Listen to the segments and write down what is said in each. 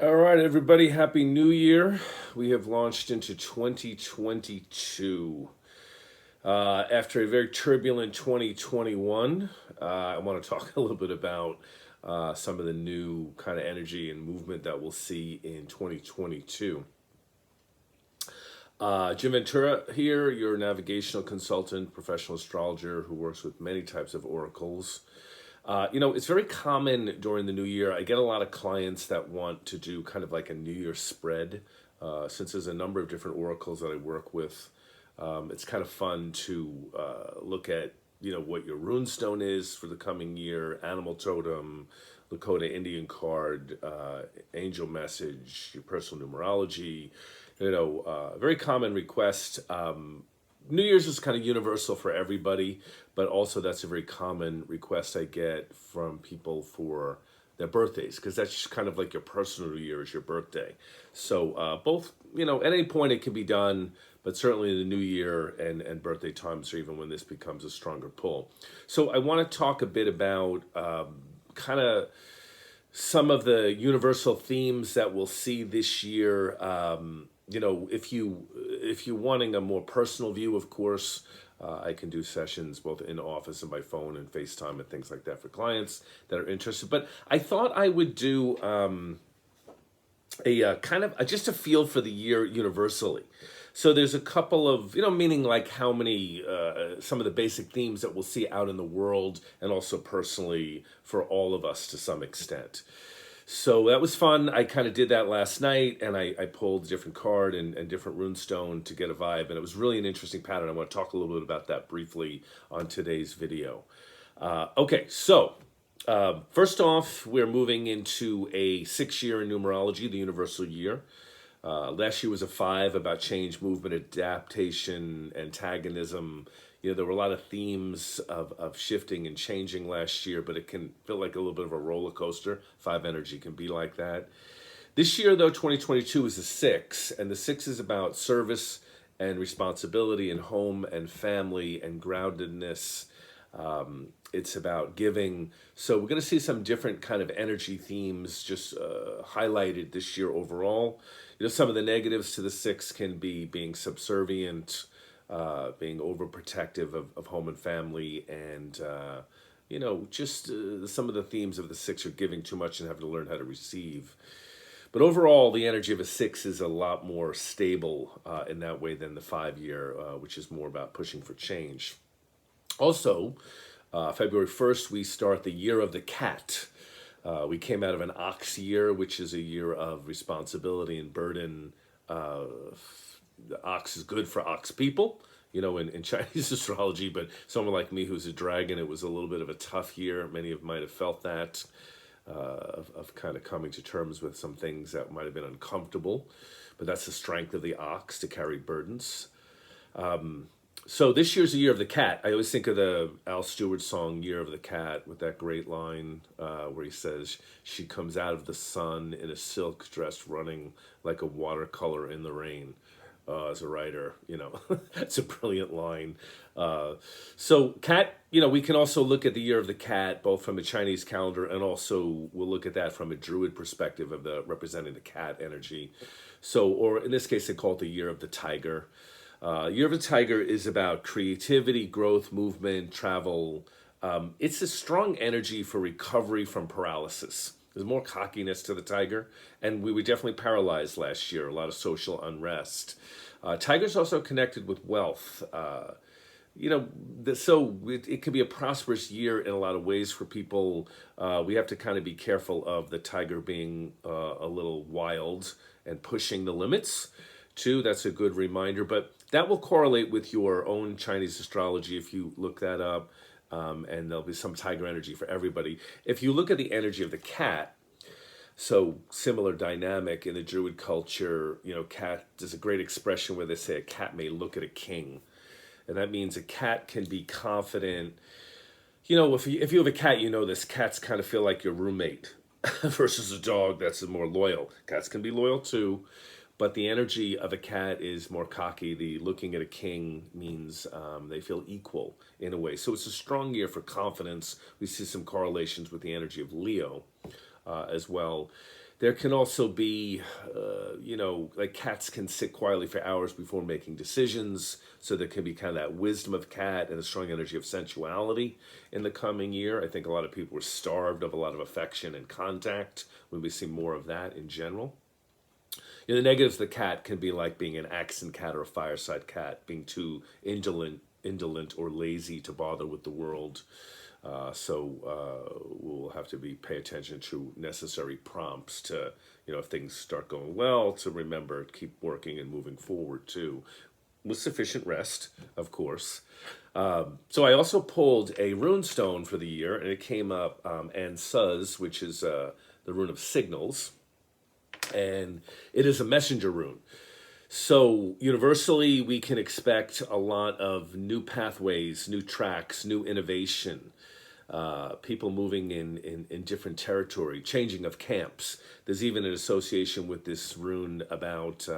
All right, everybody, Happy New Year. We have launched into 2022. After a very turbulent 2021, I want to talk a little bit about some of the new kind of energy and movement that we'll see in 2022. Jim Ventura here, your navigational consultant, professional astrologer who works with many types of oracles. It's very common during the new year. I get a lot of clients that want to do kind of like a New Year spread. Since there's a number of different oracles that I work with, it's kind of fun to look at, what your rune stone is for the coming year, animal totem, Lakota Indian card, angel message, your personal numerology. Very common request. New Year's is kind of universal for everybody, but also that's a very common request I get from people for their birthdays, because that's just kind of like your personal New Year is your birthday. So both, at any point it can be done, but certainly the New Year and birthday times, or even when this becomes a stronger pull. So I want to talk a bit about kind of some of the universal themes that we'll see this year. If you're wanting a more personal view, of course, I can do sessions both in office and by phone and FaceTime and things like that for clients that are interested. But I thought I would do a kind of just a feel for the year universally. So there's a couple of, meaning like how many, some of the basic themes that we'll see out in the world and also personally for all of us to some extent. So that was fun. I kind of did that last night, and I pulled a different card and different runestone to get a vibe, and it was really an interesting pattern. I want to talk a little bit about that briefly on today's video. First off, we're moving into a 6-year in numerology, the universal year. Last year was a 5 about change, movement, adaptation, antagonism. There were a lot of themes of shifting and changing last year, but it can feel like a little bit of a roller coaster. 5 energy can be like that. This year, though, 2022 is a 6, and the 6 is about service and responsibility and home and family and groundedness. It's about giving. So we're going to see some different kind of energy themes just highlighted this year overall. Some of the negatives to the 6 can be being subservient, being overprotective of home and family, and some of the themes of the 6 are giving too much and having to learn how to receive. But overall, the energy of a 6 is a lot more stable in that way than the 5-year, which is more about pushing for change. Also, February 1st, we start the year of the cat. We came out of an ox year, which is a year of responsibility and burden. The ox is good for ox people, in Chinese astrology, but someone like me who's a dragon, it was a little bit of a tough year. Many of you might have felt that, of kind of coming to terms with some things that might have been uncomfortable, but that's the strength of the ox to carry burdens. So this year's the year of the cat. I always think of the Al Stewart song, Year of the Cat, with that great line where he says, she comes out of the sun in a silk dress running like a watercolor in the rain. As a writer, that's a brilliant line. So cat, we can also look at the year of the cat, both from a Chinese calendar and also we'll look at that from a Druid perspective of representing the cat energy. So, or in this case, they call it the year of the tiger. Year of the Tiger is about creativity, growth, movement, travel. It's a strong energy for recovery from paralysis. There's more cockiness to the tiger, and we were definitely paralyzed last year, a lot of social unrest. Tiger's also connected with wealth. So it can be a prosperous year in a lot of ways for people. We have to kind of be careful of the tiger being a little wild and pushing the limits. Too, that's a good reminder, but that will correlate with your own Chinese astrology if you look that up, and there'll be some tiger energy for everybody. If you look at the energy of the cat, so similar dynamic in the Druid culture, cat, there's a great expression where they say a cat may look at a king, and that means a cat can be confident. If you have a cat, this cats kind of feel like your roommate versus a dog that's more loyal. Cats can be loyal too. But the energy of a cat is more cocky. The looking at a king means they feel equal in a way. So it's a strong year for confidence. We see some correlations with the energy of Leo. as well. There can also be, like cats can sit quietly for hours before making decisions. So there can be kind of that wisdom of cat and a strong energy of sensuality in the coming year. I think a lot of people were starved of a lot of affection and contact. We see more of that in general. The negatives of the cat can be like being an accent cat or a fireside cat, being too indolent or lazy to bother with the world. So we'll have to pay attention to necessary prompts to, if things start going well, to remember to keep working and moving forward too, with sufficient rest, of course. So I also pulled a rune stone for the year, and it came up Ansuz, which is the rune of signals, and it is a messenger rune. So universally, we can expect a lot of new pathways, new tracks, new innovation, people moving in different territory, changing of camps. There's even an association with this rune about,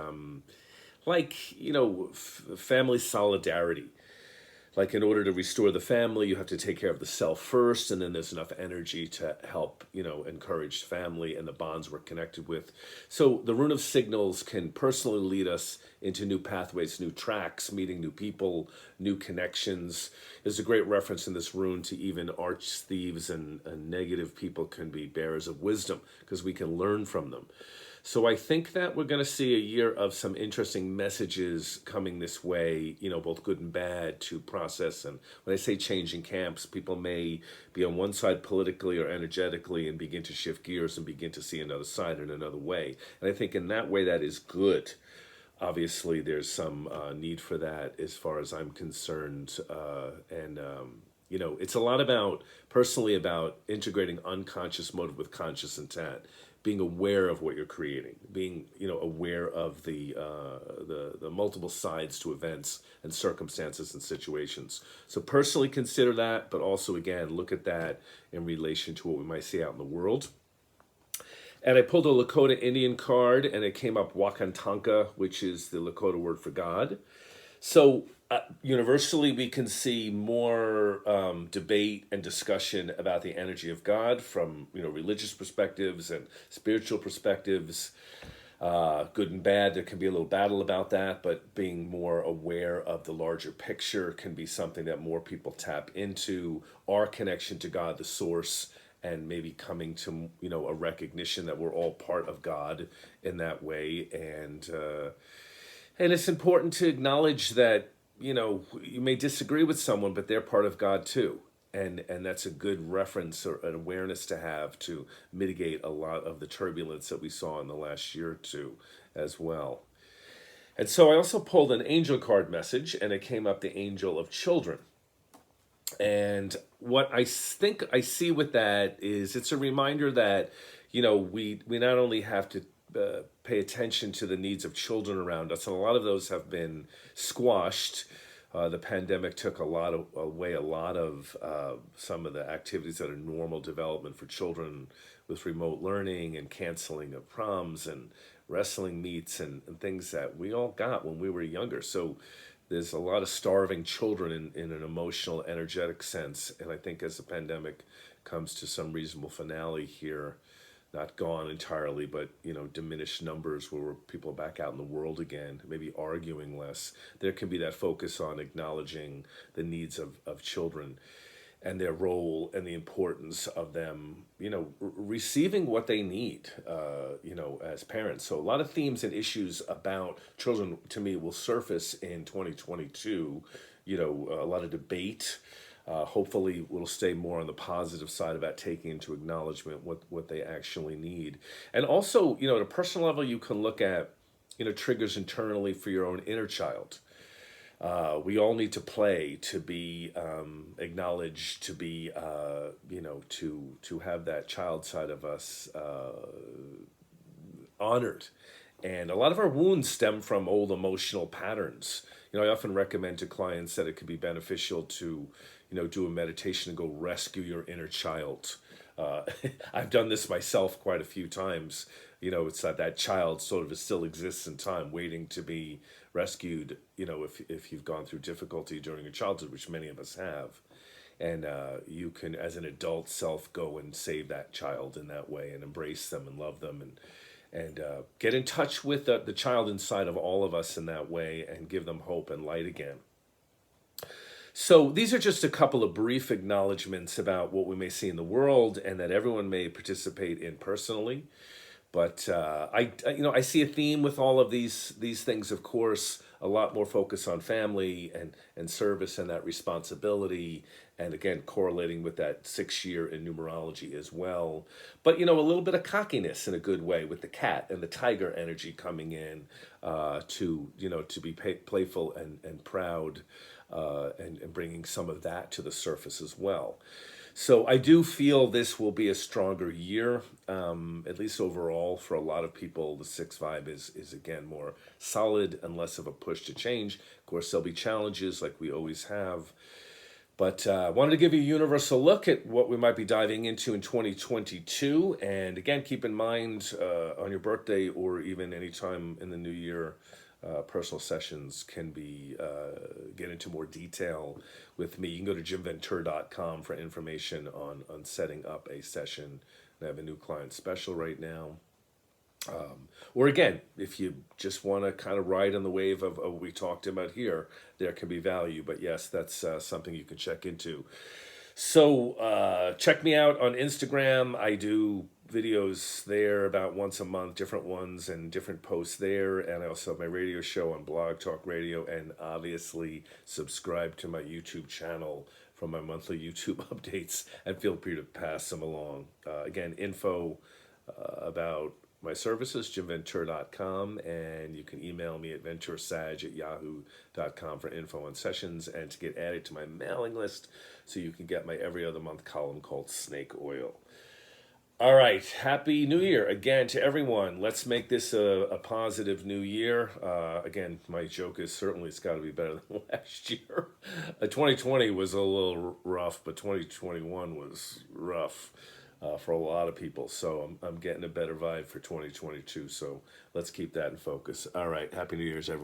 family solidarity. Like in order to restore the family, you have to take care of the self first, and then there's enough energy to help, encourage family and the bonds we're connected with. So the rune of signals can personally lead us into new pathways, new tracks, meeting new people, new connections. There's a great reference in this rune to even arch thieves and negative people can be bearers of wisdom because we can learn from them. So I think that we're going to see a year of some interesting messages coming this way, both good and bad to process. And when I say changing camps, people may be on one side politically or energetically and begin to shift gears and begin to see another side in another way. And I think in that way that is good. Obviously, there's some need for that as far as I'm concerned. It's a lot personally about integrating unconscious motive with conscious intent, being aware of what you're creating, being aware of the multiple sides to events and circumstances and situations. So personally consider that, but also again look at that in relation to what we might see out in the world. And I pulled a Lakota Indian card, and it came up Wakantanka, which is the Lakota word for God. So universally, we can see more debate and discussion about the energy of God from religious perspectives and spiritual perspectives, good and bad. There can be a little battle about that, but being more aware of the larger picture can be something that more people tap into. Our connection to God, the source, and maybe coming to a recognition that we're all part of God in that way, and it's important to acknowledge that you may disagree with someone, but they're part of God too, and that's a good reference or an awareness to have to mitigate a lot of the turbulence that we saw in the last year or two as well. And so I also pulled an angel card message, and it came up the angel of children. And what I think I see with that is it's a reminder that, we not only have to pay attention to the needs of children around us, and a lot of those have been squashed. The pandemic took away a lot of some of the activities that are normal development for children with remote learning and canceling of proms and wrestling meets and things that we all got when we were younger. So there's a lot of starving children in an emotional, energetic sense. And I think as the pandemic comes to some reasonable finale here, not gone entirely, but diminished numbers where people are back out in the world again, maybe arguing less, there can be that focus on acknowledging the needs of children and their role and the importance of them, receiving what they need, as parents. So a lot of themes and issues about children, to me, will surface in 2022. A lot of debate. Hopefully, we'll stay more on the positive side about taking into acknowledgement what they actually need. And also, at a personal level, you can look at, triggers internally for your own inner child. We all need to play to be acknowledged, to be, to have that child side of us honored. And a lot of our wounds stem from old emotional patterns. I often recommend to clients that it could be beneficial to, do a meditation and go rescue your inner child. I've done this myself quite a few times. It's that child sort of still exists in time, waiting to be rescued, if you've gone through difficulty during your childhood, which many of us have. And you can, as an adult self, go and save that child in that way and embrace them and love them and get in touch with the child inside of all of us in that way and give them hope and light again. So these are just a couple of brief acknowledgments about what we may see in the world and that everyone may participate in personally. But I see a theme with all of these things. Of course, a lot more focus on family and service and that responsibility, and again correlating with that 6 year in numerology as well. But a little bit of cockiness in a good way with the cat and the tiger energy coming in to be playful and proud, and bringing some of that to the surface as well. So I do feel this will be a stronger year, at least overall for a lot of people. The 6 vibe is again more solid and less of a push to change. Of course, there'll be challenges like we always have. But I wanted to give you a universal look at what we might be diving into in 2022. And again, keep in mind on your birthday or even any time in the new year, personal sessions can be get into more detail with me. You can go to jimventura.com for information on setting up a session. I have a new client special right now. Or again, if you just want to kind of ride on the wave of what we talked about here, there can be value. But yes, that's something you can check into. So check me out on Instagram. I do videos there about once a month, different ones and different posts there. And I also have my radio show on Blog Talk Radio, and obviously subscribe to my YouTube channel for my monthly YouTube updates, and feel free to pass them along. Again, info about my services, jimventura.com, and you can email me at venturasag@yahoo.com for info on sessions and to get added to my mailing list so you can get my every other month column called Snake Oil. All right, Happy New Year again to everyone. Let's make this a positive new year. Again, my joke is certainly it's got to be better than last year. 2020 was a little rough, but 2021 was rough for a lot of people. So I'm getting a better vibe for 2022. So let's keep that in focus. All right, Happy New Year's, everyone.